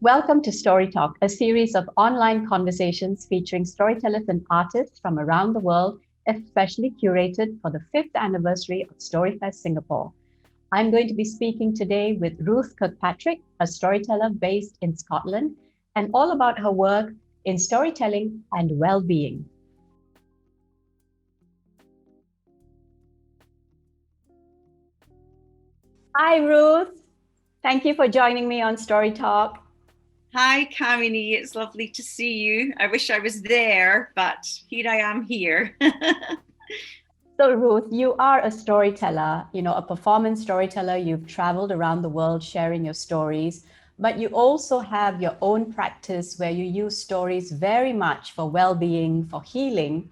Welcome to Story Talk, a series of online conversations featuring storytellers and artists from around the world, especially curated for the 5th anniversary of StoryFest Singapore. I'm going to be speaking today with Ruth Kirkpatrick, a storyteller based in Scotland, and all about her work in storytelling and well-being. Hi, Ruth. Thank you for joining me on Story Talk. Hi, Kamini. It's lovely to see you. I wish I was there, but here I am here. So, Ruth, you are a storyteller, a performance storyteller. You've traveled around the world sharing your stories, but you also have your own practice where you use stories very much for well-being, for healing.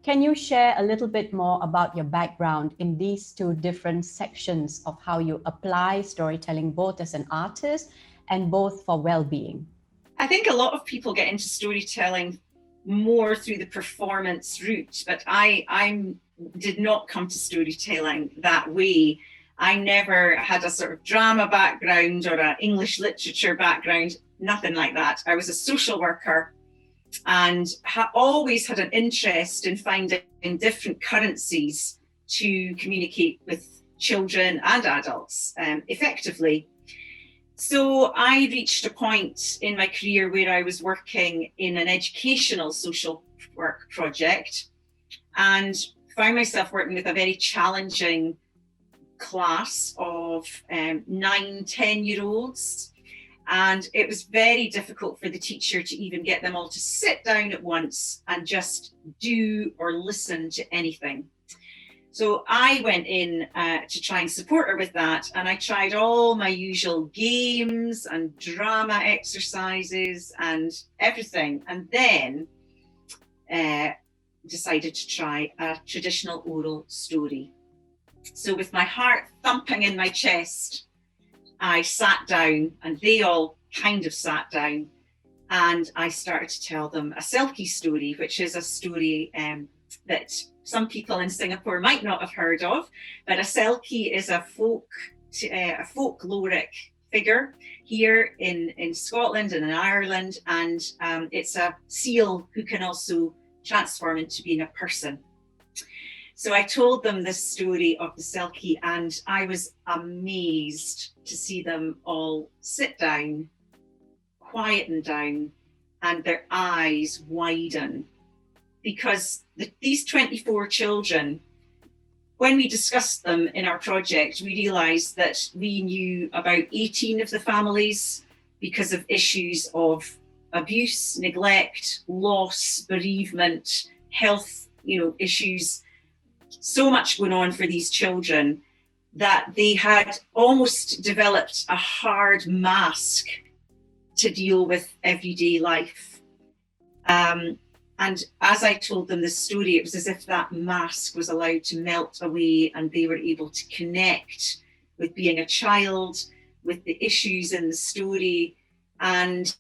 Can you share a little bit more about your background in these two different sections of how you apply storytelling, both as an artist and both for well-being? I think a lot of people get into storytelling more through the performance route, but I did not come to storytelling that way. I never had a sort of drama background or an English literature background, nothing like that. I was a social worker and always had an interest in finding different currencies to communicate with children and adults effectively. So I reached a point in my career where I was working in an educational social work project and found myself working with a very challenging class of 9, 10-year-olds. And it was very difficult for the teacher to even get them all to sit down at once and just do or listen to anything. So I went in to try and support her with that. And I tried all my usual games and drama exercises and everything. And then decided to try a traditional oral story. So with my heart thumping in my chest, I sat down and they all kind of sat down. And I started to tell them a Selkie story, which is a story that some people in Singapore might not have heard of, but a Selkie is a folkloric figure here in Scotland and in Ireland, and it's a seal who can also transform into being a person. So I told them this story of the Selkie, and I was amazed to see them all sit down, quieten down, and their eyes widen. Because these 24 children, when we discussed them in our project, we realised that we knew about 18 of the families because of issues of abuse, neglect, loss, bereavement, health, issues. So much going on for these children that they had almost developed a hard mask to deal with everyday life. And as I told them this story, it was as if that mask was allowed to melt away and they were able to connect with being a child, with the issues in the story. And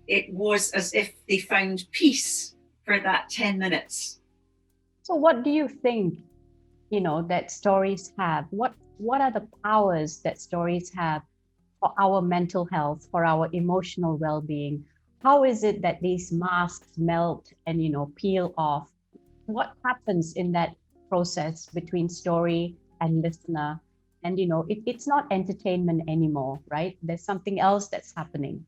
it was as if they found peace for that 10 minutes. So what do you think, that stories have? What are the powers that stories have for our mental health, for our emotional well-being? How is it that these masks melt and, peel off? What happens in that process between story and listener? And, it's not entertainment anymore, right? There's something else that's happening.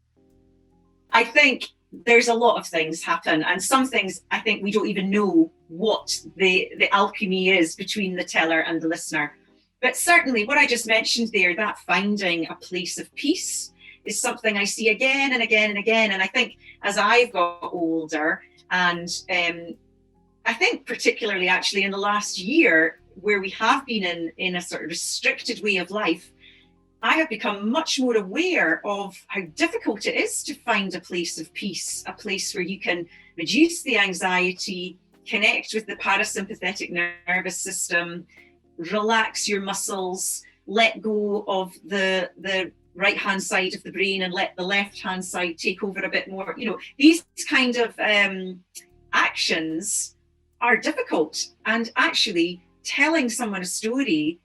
I think there's a lot of things happen, and some things I think we don't even know what the alchemy is between the teller and the listener. But certainly what I just mentioned there, that finding a place of peace, is something I see again and again and again. And I think as I've got older, and I think particularly actually in the last year, where we have been in a sort of restricted way of life, I have become much more aware of how difficult it is to find a place of peace, a place where you can reduce the anxiety, connect with the parasympathetic nervous system, relax your muscles, let go of the right-hand side of the brain and let the left-hand side take over a bit more. These kind of actions are difficult. And actually, telling someone a story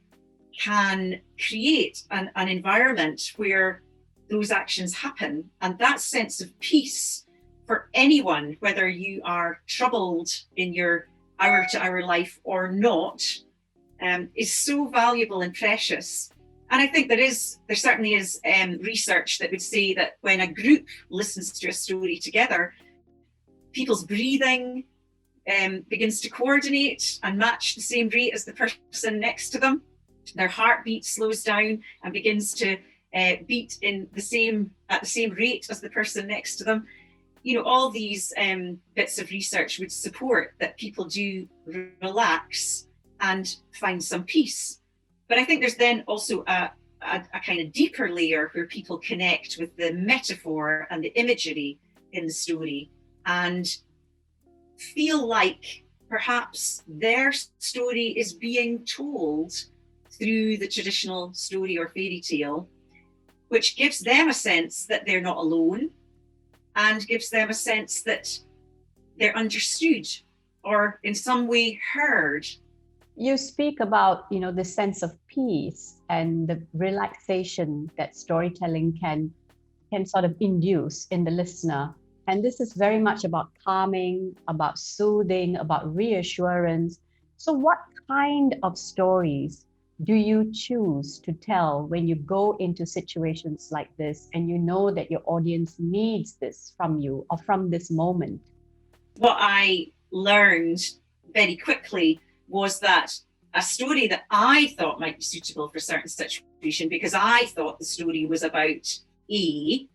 can create an environment where those actions happen. And that sense of peace for anyone, whether you are troubled in your hour-to-hour life or not, is so valuable and precious. And I think there certainly is research that would say that when a group listens to a story together, people's breathing begins to coordinate and match the same rate as the person next to them. Their heartbeat slows down and begins to beat at the same rate as the person next to them. All these bits of research would support that people do relax and find some peace. But I think there's then also a kind of deeper layer where people connect with the metaphor and the imagery in the story and feel like perhaps their story is being told through the traditional story or fairy tale, which gives them a sense that they're not alone and gives them a sense that they're understood or in some way heard. You speak about, the sense of peace and the relaxation that storytelling can sort of induce in the listener. And this is very much about calming, about soothing, about reassurance. So what kind of stories do you choose to tell when you go into situations like this and you know that your audience needs this from you or from this moment? What I learned very quickly was that a story that I thought might be suitable for a certain situation, because I thought the story was about A,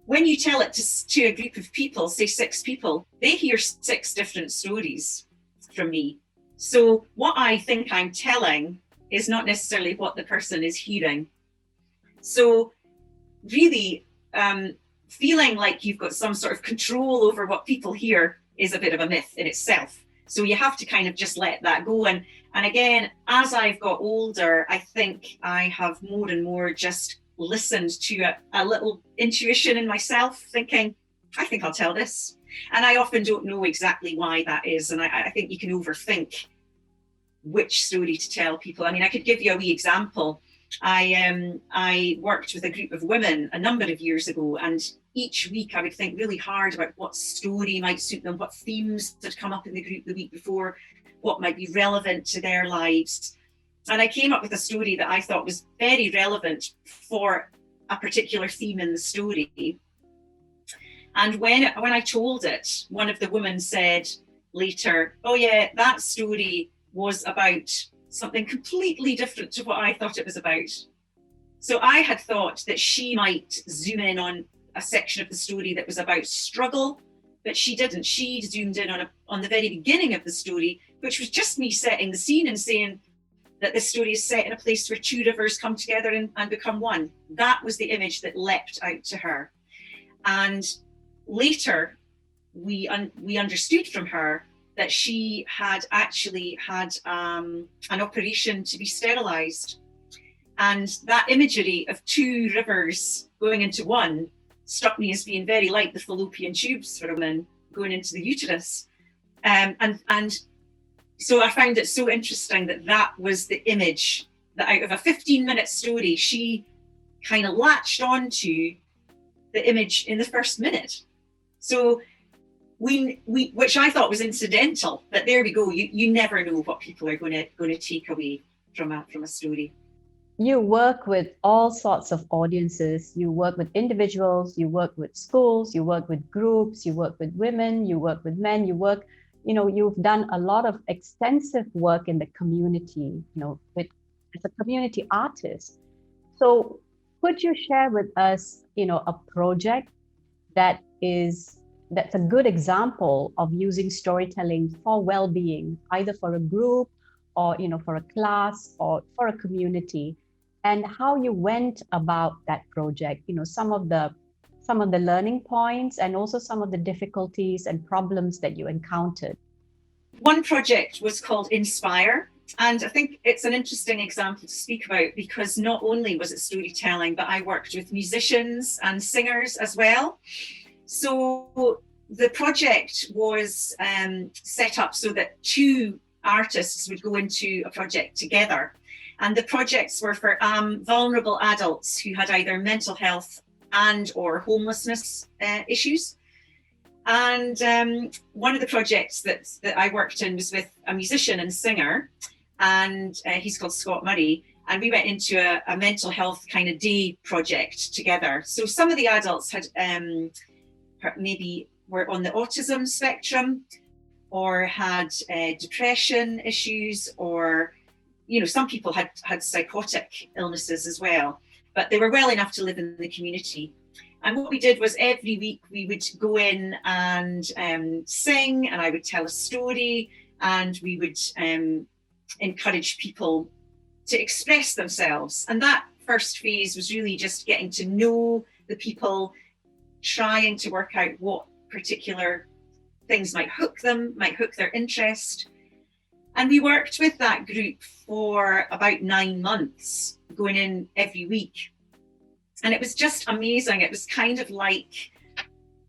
when you tell it to a group of people, say 6 people, they hear 6 different stories from me. So what I think I'm telling is not necessarily what the person is hearing. So really, feeling like you've got some sort of control over what people hear is a bit of a myth in itself. So you have to kind of just let that go. And again, as I've got older, I think I have more and more just listened to a little intuition in myself, thinking, I think I'll tell this. And I often don't know exactly why that is. And I think you can overthink which story to tell people. I mean, I could give you a wee example. I worked with a group of women a number of years ago, and each week I would think really hard about what story might suit them, what themes had come up in the group the week before, what might be relevant to their lives. And I came up with a story that I thought was very relevant for a particular theme in the story. And when I told it, one of the women said later, oh yeah, that story was about something completely different to what I thought it was about. So I had thought that she might zoom in on a section of the story that was about struggle, but she didn't. She zoomed in on the very beginning of the story, which was just me setting the scene and saying that this story is set in a place where 2 rivers come together and become one. That was the image that leapt out to her. And later, we understood from her that she had actually had an operation to be sterilized. And that imagery of 2 rivers going into one struck me as being very like the fallopian tubes for a woman going into the uterus. And so I found it so interesting that was the image that out of a 15-minute story, she kind of latched onto the image in the first minute. So we which I thought was incidental, but there we go. You never know what people are going to take away from a story. You work with all sorts of audiences. You work with individuals, you work with schools, you work with groups, you work with women, you work with men, you've done a lot of extensive work in the community, as a community artist. So could you share with us, a project that's a good example of using storytelling for well-being, either for a group or, for a class or for a community, and how you went about that project, some of the learning points and also some of the difficulties and problems that you encountered? One project was called Inspire. And I think it's an interesting example to speak about because not only was it storytelling, but I worked with musicians and singers as well. So the project was set up so that 2 artists would go into a project together. And the projects were for vulnerable adults who had either mental health and or homelessness issues. And one of the projects that I worked in was with a musician and singer, and he's called Scott Murray. And we went into a mental health kind of day project together. So some of the adults had maybe were on the autism spectrum, or had depression issues, or, you know, some people had psychotic illnesses as well, but they were well enough to live in the community. And what we did was every week we would go in and sing, and I would tell a story, and we would encourage people to express themselves. And that first phase was really just getting to know the people, trying to work out what particular things might hook them, might hook their interest. And we worked with that group for about 9 months, going in every week. And it was just amazing. It was kind of like,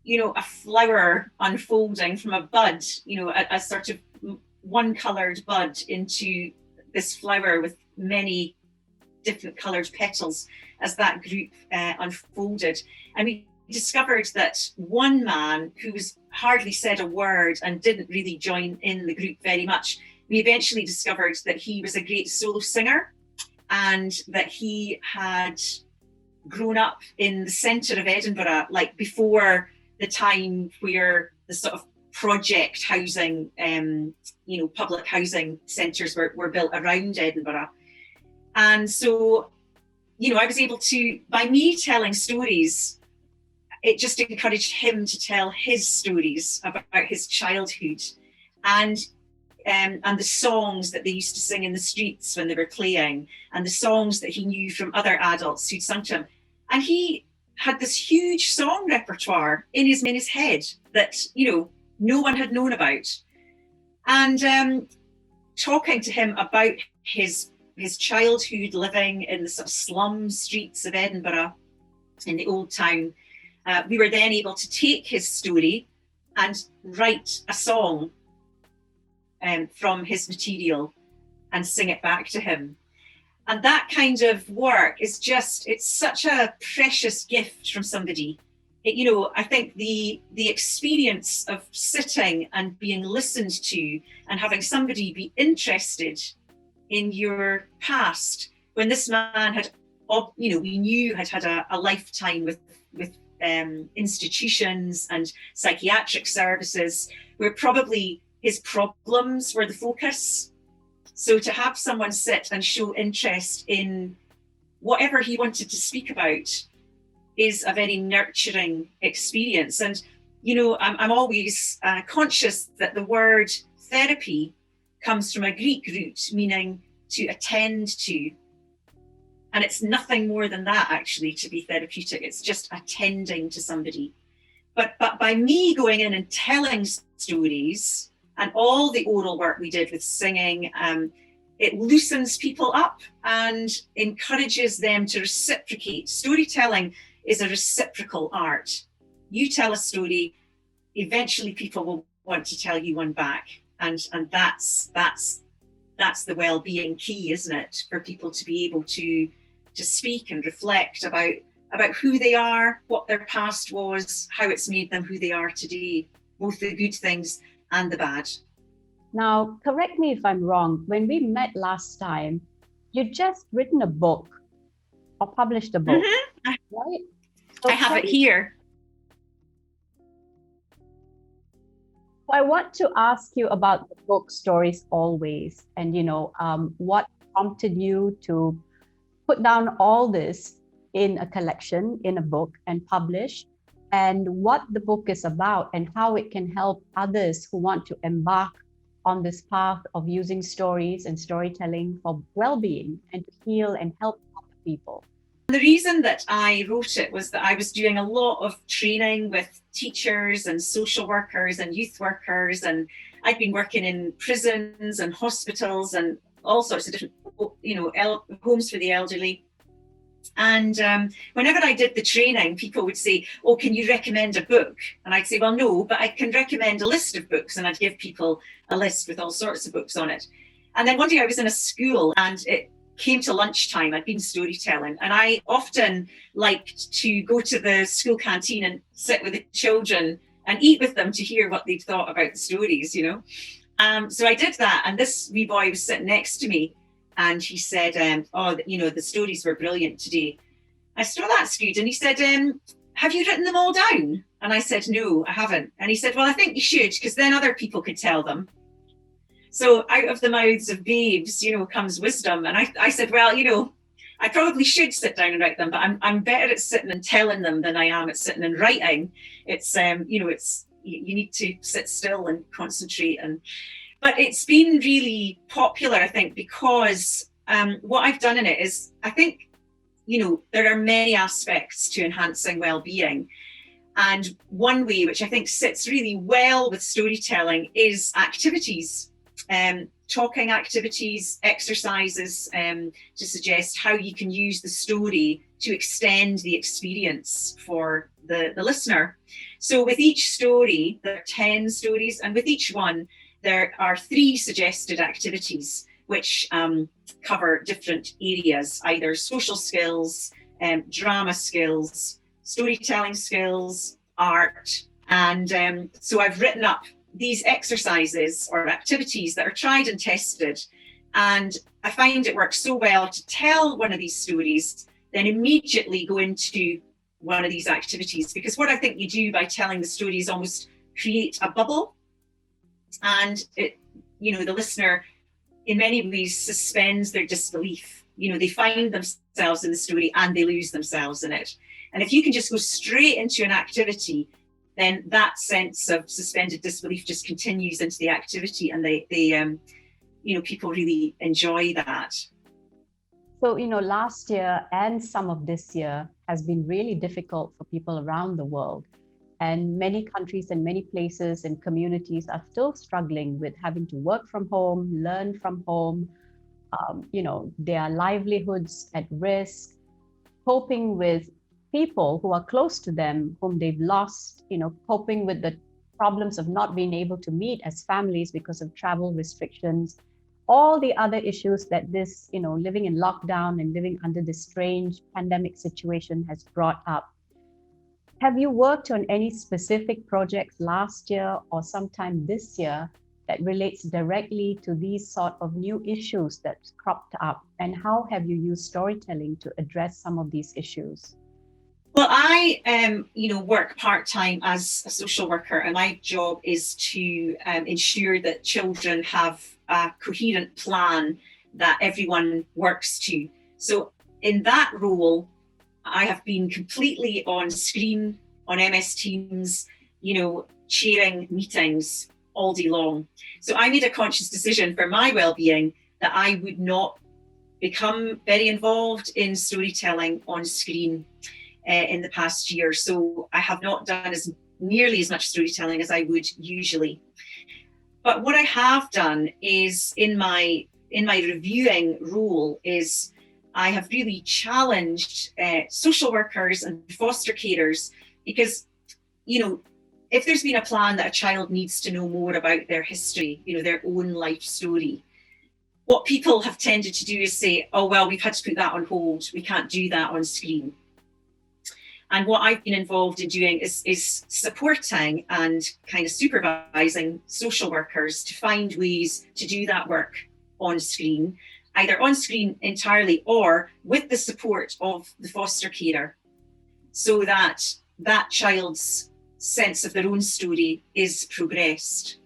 you know, a flower unfolding from a bud, you know, a sort of one coloured bud into this flower with many different coloured petals as that group unfolded. And we discovered that one man who was hardly said a word and didn't really join in the group very much, we eventually discovered that he was a great solo singer, and that he had grown up in the centre of Edinburgh, like before the time where the sort of project housing, you know, public housing centres were built around Edinburgh. And so, you know, I was able to, by me telling stories, it just encouraged him to tell his stories about his childhood, and the songs that they used to sing in the streets when they were playing, and the songs that he knew from other adults who'd sung to him. And he had this huge song repertoire in his head that, you know, no one had known about. And talking to him about his childhood living in the sort of slum streets of Edinburgh in the old town, we were then able to take his story and write a song from his material and sing it back to him. And that kind of work is just, it's such a precious gift from somebody. You know, I think the experience of sitting and being listened to and having somebody be interested in your past, when this man had, you know, we knew had a lifetime with institutions and psychiatric services, where probably his problems were the focus. So to have someone sit and show interest in whatever he wanted to speak about is a very nurturing experience. And, you know, I'm always conscious that the word therapy comes from a Greek root meaning to attend to. And it's nothing more than that, actually, to be therapeutic. It's just attending to somebody. But by me going in and telling stories, and all the oral work we did with singing, it loosens people up and encourages them to reciprocate. Storytelling is a reciprocal art. You tell a story, eventually people will want to tell you one back. And that's the well-being key, isn't it? For people to be able to speak and reflect about who they are, what their past was, how it's made them who they are today, both the good things and the bad. Now, correct me if I'm wrong. When we met last time, you'd just written a book or published a book, right? So I have it here. I want to ask you about the book Stories Always, and, you know, what prompted you to put down all this in a collection, in a book, and publish, and what the book is about and how it can help others who want to embark on this path of using stories and storytelling for well-being and to heal and help other people. The reason that I wrote it was that I was doing a lot of training with teachers and social workers and youth workers, and I'd been working in prisons and hospitals and all sorts of different, you know, homes for the elderly. And whenever I did the training, people would say, "Oh, can you recommend a book?" And I'd say, "Well, no, but I can recommend a list of books." And I'd give people a list with all sorts of books on it. And then one day I was in a school and it came to lunchtime, I'd been storytelling, and I often liked to go to the school canteen and sit with the children and eat with them to hear what they'd thought about the stories, you know. So I did that, and this wee boy was sitting next to me, and he said, "Oh, you know, the stories were brilliant today." I said, "Oh, that's good." And he said, "Have you written them all down?" And I said, "No, I haven't." And he said, "Well, I think you should, because then other people could tell them." So out of the mouths of babes, you know, comes wisdom. And I said, "Well, you know, I probably should sit down and write them, but I'm better at sitting and telling them than I am at sitting and writing. It's, you know, it's, you need to sit still and concentrate. But it's been really popular, I think, because what I've done in it is, I think, you know, there are many aspects to enhancing well-being. And one way, which I think sits really well with storytelling, is activities. Talking activities, exercises, to suggest how you can use the story to extend the experience for the listener. So with each story, there are 10 stories, and with each one, there are 3 suggested activities which cover different areas, either social skills, drama skills, storytelling skills, art. And so I've written up these exercises or activities that are tried and tested. And I find it works so well to tell one of these stories, then immediately go into one of these activities. Because what I think you do by telling the story is almost create a bubble. And it, you know, the listener in many ways suspends their disbelief. You know, they find themselves in the story and they lose themselves in it. And if you can just go straight into an activity, then that sense of suspended disbelief just continues into the activity, and they you know, people really enjoy that. So, you know, last year and some of this year has been really difficult for people around the world. And many countries and many places and communities are still struggling with having to work from home, learn from home, you know, their livelihoods at risk, coping with people who are close to them, whom they've lost, you know, coping with the problems of not being able to meet as families because of travel restrictions, all the other issues that this, you know, living in lockdown and living under this strange pandemic situation has brought up. Have you worked on any specific projects last year or sometime this year that relates directly to these sort of new issues that cropped up? And how have you used storytelling to address some of these issues? Well, I you know, work part-time as a social worker, and my job is to ensure that children have a coherent plan that everyone works to. So in that role, I have been completely on screen, on MS Teams, you know, chairing meetings all day long. So I made a conscious decision for my well-being that I would not become very involved in storytelling on screen in the past year. So I have not done as nearly as much storytelling as I would usually. But what I have done is in my reviewing role is I have really challenged social workers and foster carers, because, you know, if there's been a plan that a child needs to know more about their history, you know, their own life story, what people have tended to do is say, "Oh, well, we've had to put that on hold. We can't do that on screen." And what I've been involved in doing is supporting and kind of supervising social workers to find ways to do that work on screen, either on screen entirely or with the support of the foster carer, so that that child's sense of their own story is progressed.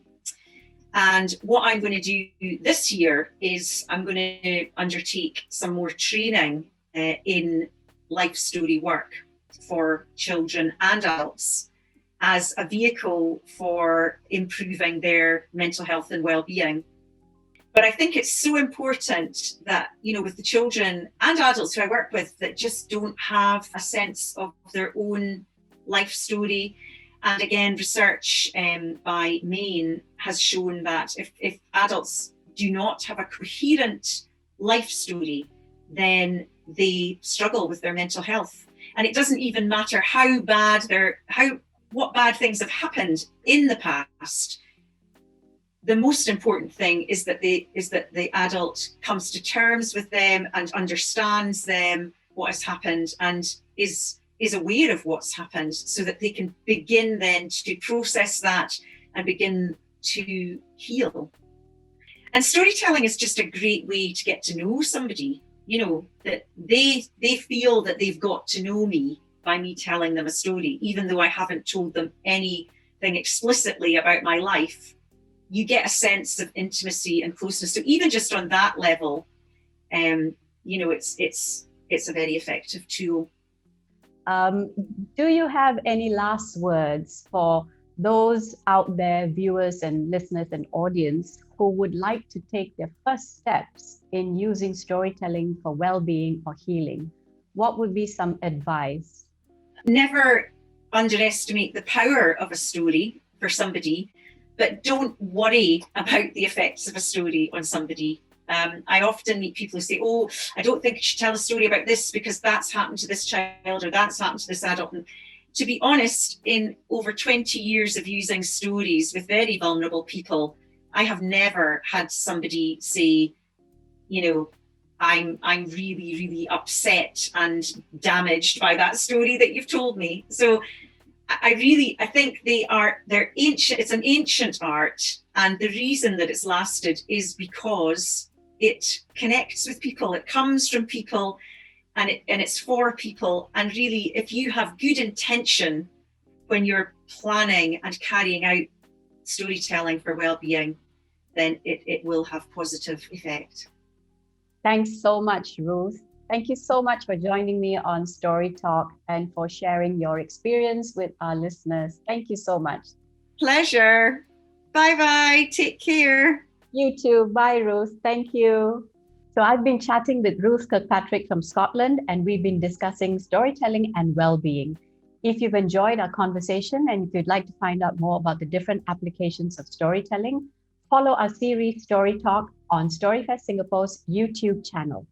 And what I'm going to do this year is I'm going to undertake some more training in life story work for children and adults as a vehicle for improving their mental health and well-being. But I think it's so important that, you know, with the children and adults who I work with that just don't have a sense of their own life story. And again, research by Maine has shown that if adults do not have a coherent life story, then they struggle with their mental health. And it doesn't even matter what bad things have happened in the past. the most important thing is that the adult comes to terms with them and understands them, what has happened, and is aware of what's happened, so that they can begin then to process that and begin to heal. And storytelling is just a great way to get to know somebody, that they feel that they've got to know me by me telling them a story, even though I haven't told them anything explicitly about my life. You get a sense of intimacy and closeness. So even just on that level, it's a very effective tool. Do you have any last words for those out there, viewers and listeners and audience, who would like to take their first steps in using storytelling for well-being or healing? What would be some advice? Never underestimate the power of a story for somebody, but don't worry about the effects of a story on somebody. I often meet people who say, oh, I don't think you should tell a story about this because that's happened to this child or that's happened to this adult. And to be honest, in over 20 years of using stories with very vulnerable people, I have never had somebody say, I'm really, really upset and damaged by that story that you've told me. So I think they're ancient. It's an ancient art, and the reason that it's lasted is because it connects with people. It comes from people, and it's for people. And really, if you have good intention when you're planning and carrying out storytelling for well-being, then it will have positive effect. Thanks so much, Ruth. Thank you so much for joining me on Story Talk and for sharing your experience with our listeners. Thank you so much. Pleasure. Bye-bye. Take care. You too. Bye, Ruth. Thank you. So I've been chatting with Ruth Kirkpatrick from Scotland, and we've been discussing storytelling and well-being. If you've enjoyed our conversation and if you'd like to find out more about the different applications of storytelling, follow our series Story Talk on StoryFest Singapore's YouTube channel.